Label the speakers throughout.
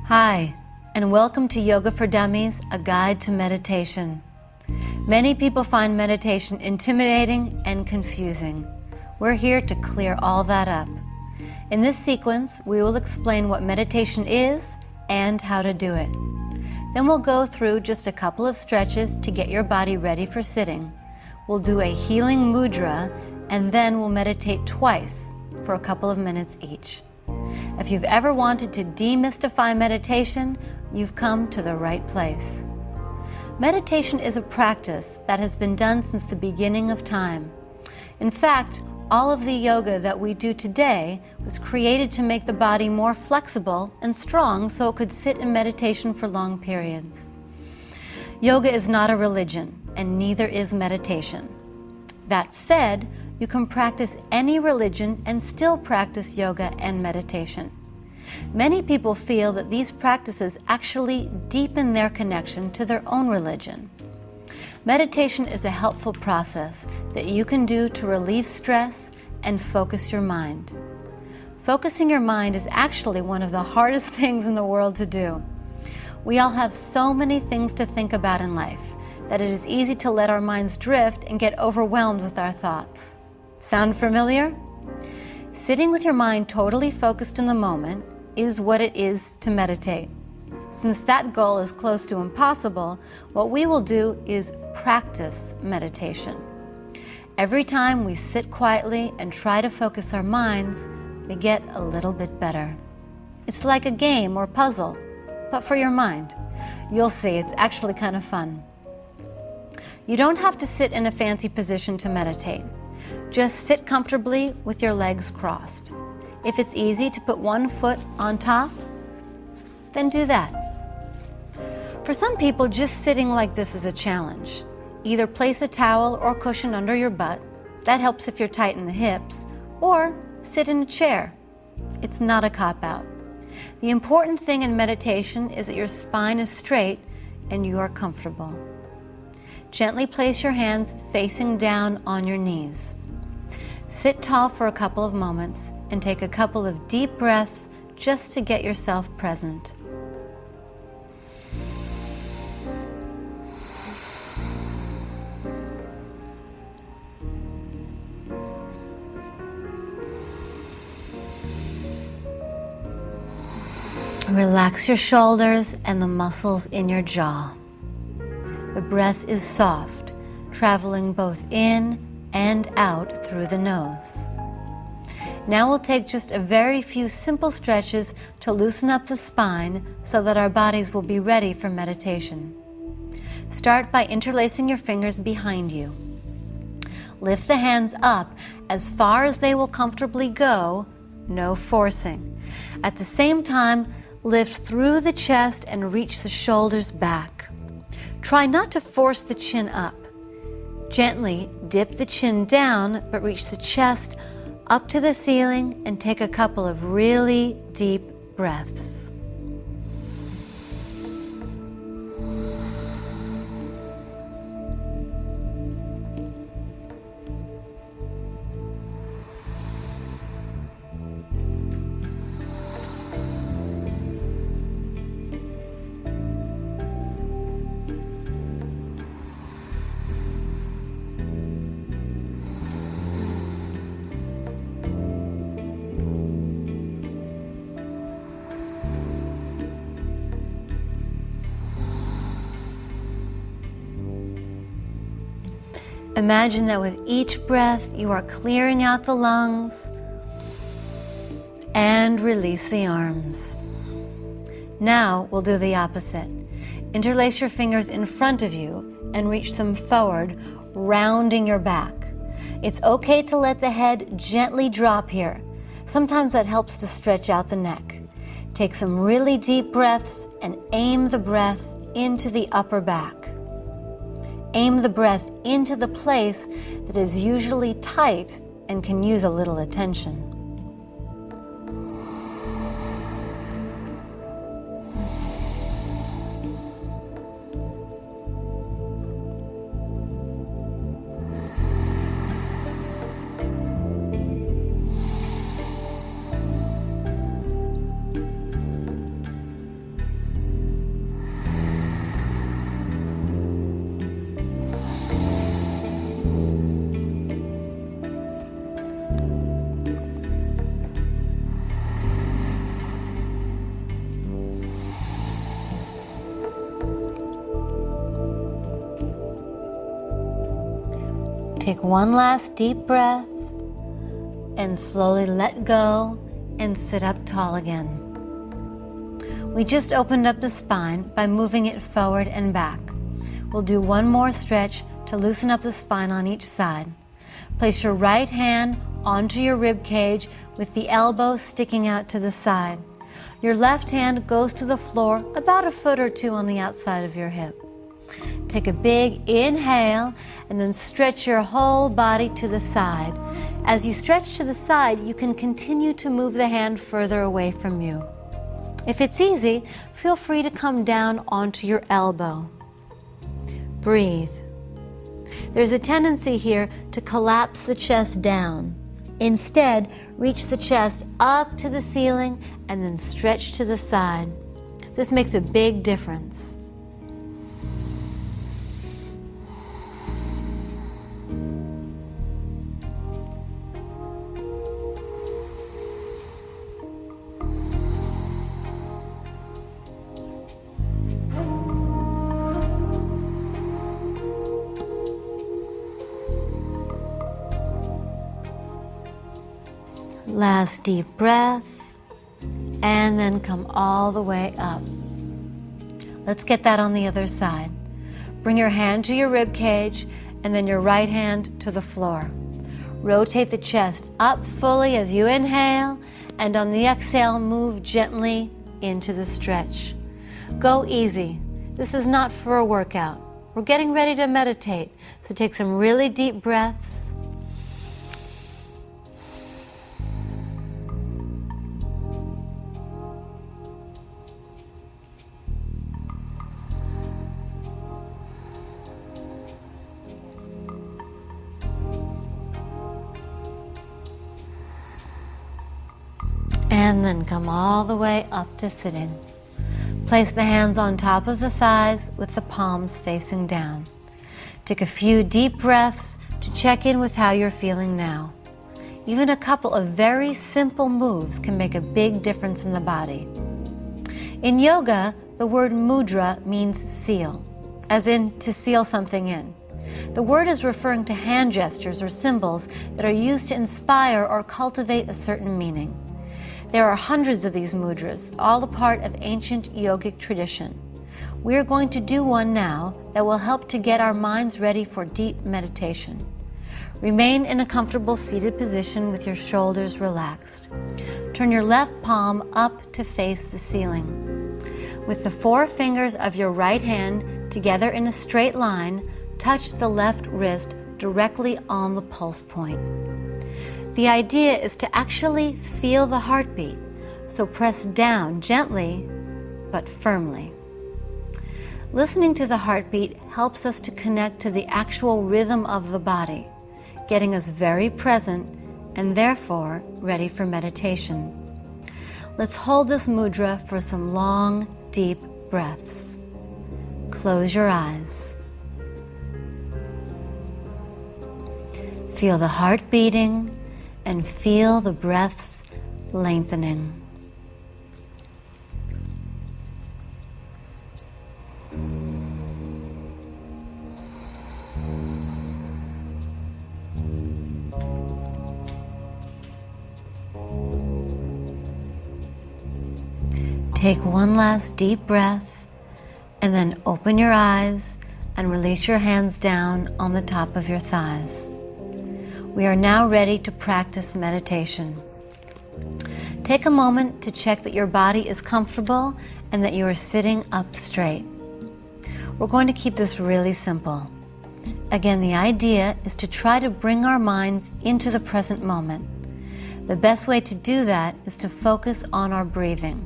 Speaker 1: Hi, and welcome to Yoga for Dummies, a guide to meditation. Many people find meditation intimidating and confusing. We're here to clear all that up. In this sequence, we will explain what meditation is and how to do it. Then we'll go through just a couple of stretches to get your body ready for sitting. We'll do a healing mudra, and then we'll meditate twice for a couple of minutes each. If you've ever wanted to demystify meditation, you've come to the right place. Meditation is a practice that has been done since the beginning of time. In fact, all of the yoga that we do today was created to make the body more flexible and strong so it could sit in meditation for long periods. Yoga is not a religion, and neither is meditation. That said, you can practice any religion and still practice yoga and meditation. Many people feel that these practices actually deepen their connection to their own religion. Meditation is a helpful process that you can do to relieve stress and focus your mind. Focusing your mind is actually one of the hardest things in the world to do. We all have so many things to think about in life that it is easy to let our minds drift and get overwhelmed with our thoughts. Sound familiar? Sitting with your mind totally focused in the moment is what it is to meditate. Since that goal is close to impossible, what we will do is practice meditation. Every time we sit quietly and try to focus our minds, we get a little bit better. It's like a game or puzzle, but for your mind. You'll see, it's actually kind of fun. You don't have to sit in a fancy position to meditate. Just sit comfortably with your legs crossed. If it's easy to put one foot on top, then do that. For some people, just sitting like this is a challenge. Either place a towel or cushion under your butt. That helps if you're tight in the hips. Or sit in a chair. It's not a cop-out. The important thing in meditation is that your spine is straight and you are comfortable. Gently place your hands facing down on your knees. Sit tall for a couple of moments and take a couple of deep breaths just to get yourself present. Relax your shoulders and the muscles in your jaw. The breath is soft, traveling both in and out through the nose. Now we'll take just a very few simple stretches to loosen up the spine so that our bodies will be ready for meditation. Start by interlacing your fingers behind you. Lift the hands up as far as they will comfortably go, no forcing. At the same time, lift through the chest and reach the shoulders back. Try not to force the chin up. Gently dip the chin down, but reach the chest up to the ceiling and take a couple of really deep breaths. Imagine that with each breath, you are clearing out the lungs and release the arms. Now we'll do the opposite. Interlace your fingers in front of you and reach them forward, rounding your back. It's okay to let the head gently drop here. Sometimes that helps to stretch out the neck. Take some really deep breaths and aim the breath into the upper back. Aim the breath into the place that is usually tight and can use a little attention. Take one last deep breath and slowly let go and sit up tall again. We just opened up the spine by moving it forward and back. We'll do one more stretch to loosen up the spine on each side. Place your right hand onto your rib cage with the elbow sticking out to the side. Your left hand goes to the floor about a foot or two on the outside of your hip. Take a big inhale and then stretch your whole body to the side. As you stretch to the side, you can continue to move the hand further away from you. If it's easy, feel free to come down onto your elbow. Breathe. There's a tendency here to collapse the chest down. Instead, reach the chest up to the ceiling and then stretch to the side. This makes a big difference. Last deep breath, and then come all the way up. Let's get that on the other side. Bring your hand to your rib cage and then your right hand to the floor. Rotate the chest up fully as you inhale, and on the exhale, move gently into the stretch. Go easy. This is not for a workout. We're getting ready to meditate, so take some really deep breaths. And then come all the way up to sitting. Place the hands on top of the thighs with the palms facing down. Take a few deep breaths to check in with how you're feeling now. Even a couple of very simple moves can make a big difference in the body. In yoga, the word mudra means seal, as in to seal something in. The word is referring to hand gestures or symbols that are used to inspire or cultivate a certain meaning. There are hundreds of these mudras, all a part of ancient yogic tradition. We are going to do one now that will help to get our minds ready for deep meditation. Remain in a comfortable seated position with your shoulders relaxed. Turn your left palm up to face the ceiling. With the 4 fingers of your right hand together in a straight line, touch the left wrist directly on the pulse point. The idea is to actually feel the heartbeat, so press down gently but firmly. Listening to the heartbeat helps us to connect to the actual rhythm of the body, getting us very present and therefore ready for meditation. Let's hold this mudra for some long, deep breaths. Close your eyes. Feel the heart beating and feel the breaths lengthening. Take one last deep breath and then open your eyes and release your hands down on the top of your thighs. We are now ready to practice meditation. Take a moment to check that your body is comfortable and that you are sitting up straight. We're going to keep this really simple. Again, the idea is to try to bring our minds into the present moment. The best way to do that is to focus on our breathing.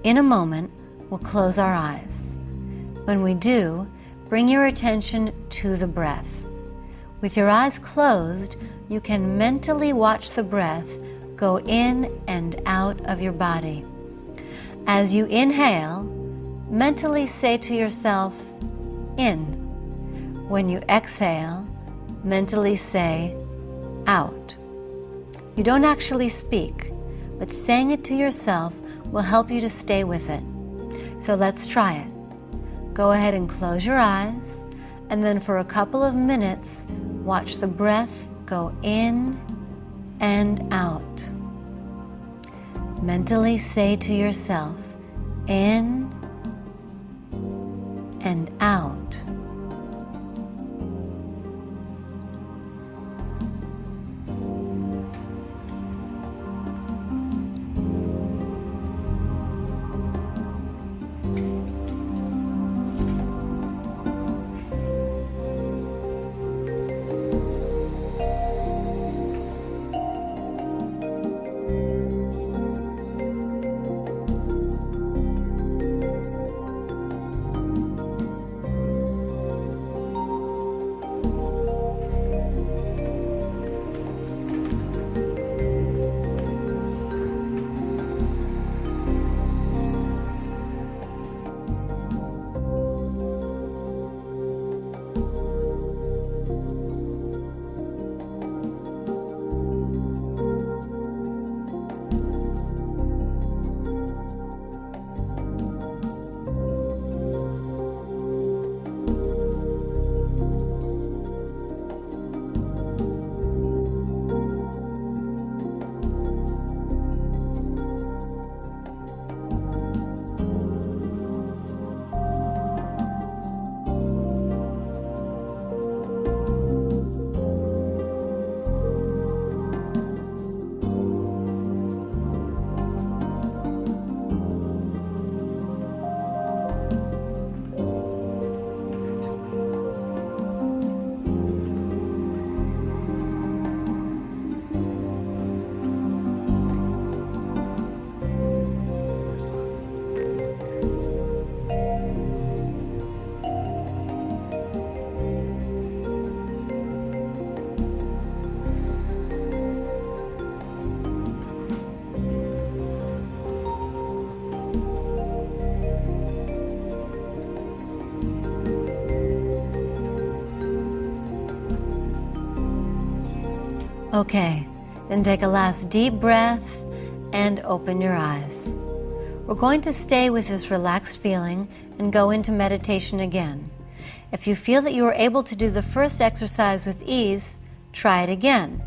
Speaker 1: In a moment, we'll close our eyes. When we do, bring your attention to the breath. With your eyes closed, you can mentally watch the breath go in and out of your body. As you inhale, mentally say to yourself, in. When you exhale, mentally say, out. You don't actually speak, but saying it to yourself will help you to stay with it. So let's try it. Go ahead and close your eyes, and then for a couple of minutes, Watch the breath go in and out. Mentally say to yourself, in and out. Okay, then take a last deep breath and open your eyes. We're going to stay with this relaxed feeling and go into meditation again. If you feel that you are able to do the first exercise with ease, try it again.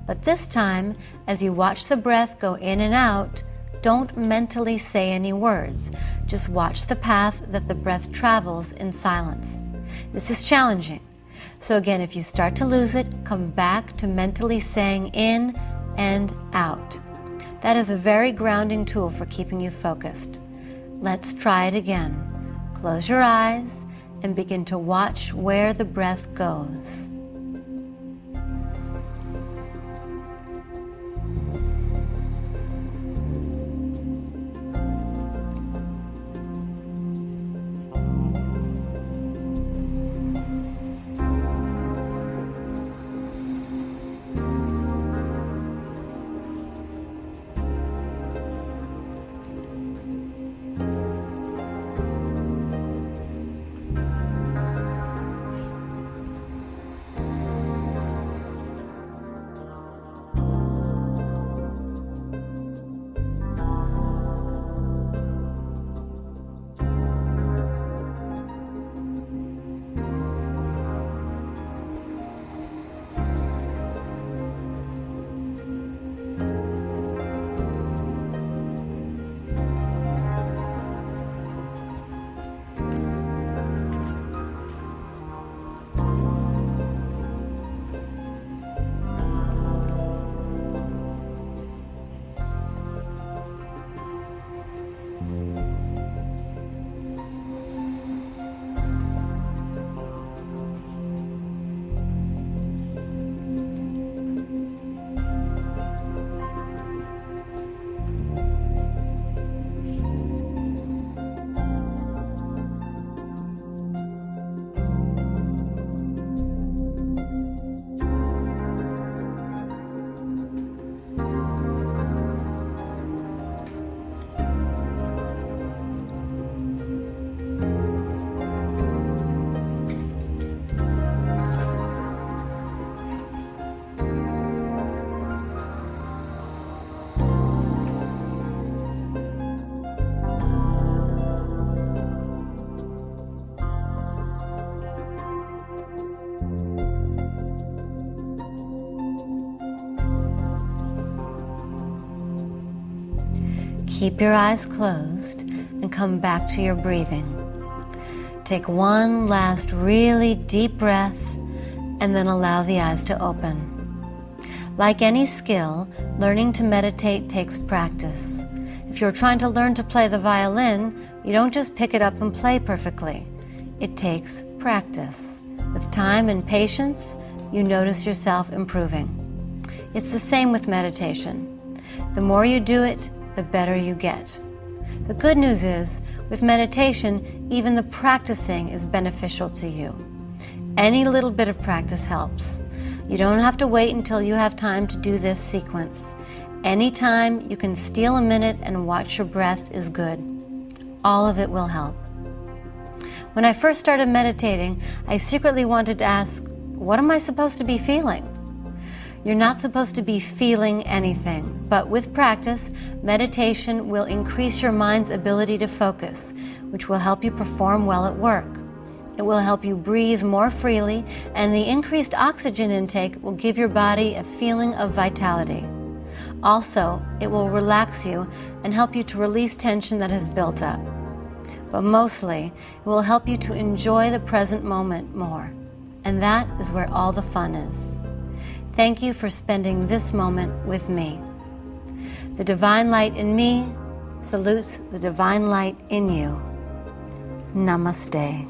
Speaker 1: But this time, as you watch the breath go in and out, don't mentally say any words. Just watch the path that the breath travels in silence. This is challenging. So again, if you start to lose it, come back to mentally saying in and out. That is a very grounding tool for keeping you focused. Let's try it again. Close your eyes and begin to watch where the breath goes. Keep your eyes closed and come back to your breathing. Take one last really deep breath and then allow the eyes to open. Like any skill, learning to meditate takes practice. If you're trying to learn to play the violin, you don't just pick it up and play perfectly. It takes practice. With time and patience, you notice yourself improving. It's the same with meditation. The more you do it, the better you get. The good news is, with meditation, even the practicing is beneficial to you. Any little bit of practice helps. You don't have to wait until you have time to do this sequence. Anytime you can steal a minute and watch your breath is good. All of it will help. When I first started meditating, I secretly wanted to ask, what am I supposed to be feeling? You're not supposed to be feeling anything, but with practice, meditation will increase your mind's ability to focus, which will help you perform well at work. It will help you breathe more freely, and the increased oxygen intake will give your body a feeling of vitality. Also, it will relax you and help you to release tension that has built up. But mostly, it will help you to enjoy the present moment more. And that is where all the fun is. Thank you for spending this moment with me. The divine light in me salutes the divine light in you. Namaste.